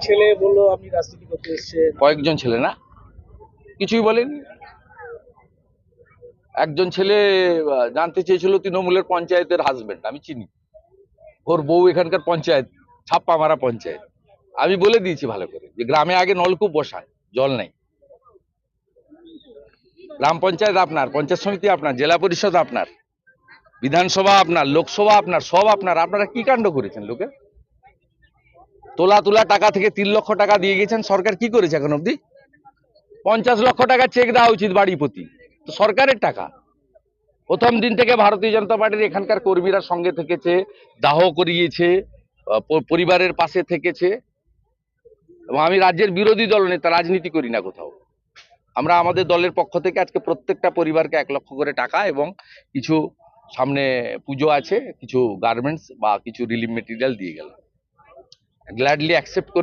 ছেলে বললো আপনি রাজনীতি করতে এসেছেন। কয়েকজন ছেলে না, কিছুই বলেনি। একজন ছেলে জানতে চেয়েছিল তৃণমূলের পঞ্চায়েতের হাজবেন্ড, আমি চিনি, ওর বউ এখানকার পঞ্চায়েত, ছাপ্পা মারা পঞ্চায়েত। আমি বলে দিয়েছি ভালো করে যে গ্রামে আগে নলকূপ বসায়, জল নেই। গ্রাম পঞ্চায়েত আপনার, পঞ্চায়েত সমিতি আপনার, জেলা পরিষদ আপনার, বিধানসভা আপনার, লোকসভা আপনার, সব আপনার। আপনারা কি কাণ্ড করেছেন? লোকের তোলা তোলা টাকা থেকে 3 লক্ষ টাকা দিয়ে গেছেন। সরকার কি করেছে এখন অব্দি? 50 লক্ষ টাকা চেক দেওয়া উচিত বাড়ি প্রতি, তো সরকারের টাকা। প্রথম দিন থেকে ভারতীয় জনতা পার্টির এখানকার কর্মীরা সঙ্গে থেকেছে, দাহ করিয়েছে, পরিবারের পাশে থেকেছে। এবং আমি রাজ্যের বিরোধী দল নেতা, রাজনীতি করি না কোথাও। আমরা আমাদের দলের পক্ষ থেকে আজকে প্রত্যেকটা পরিবারকে 1 লক্ষ করে টাকা এবং কিছু, সামনে পুজো আছে, কিছু গার্মেন্টস বা কিছু রিলিফ মেটেরিয়াল দিয়ে গেলাম। গ্ল্যাডলি অ্যাকসেপ্ট করে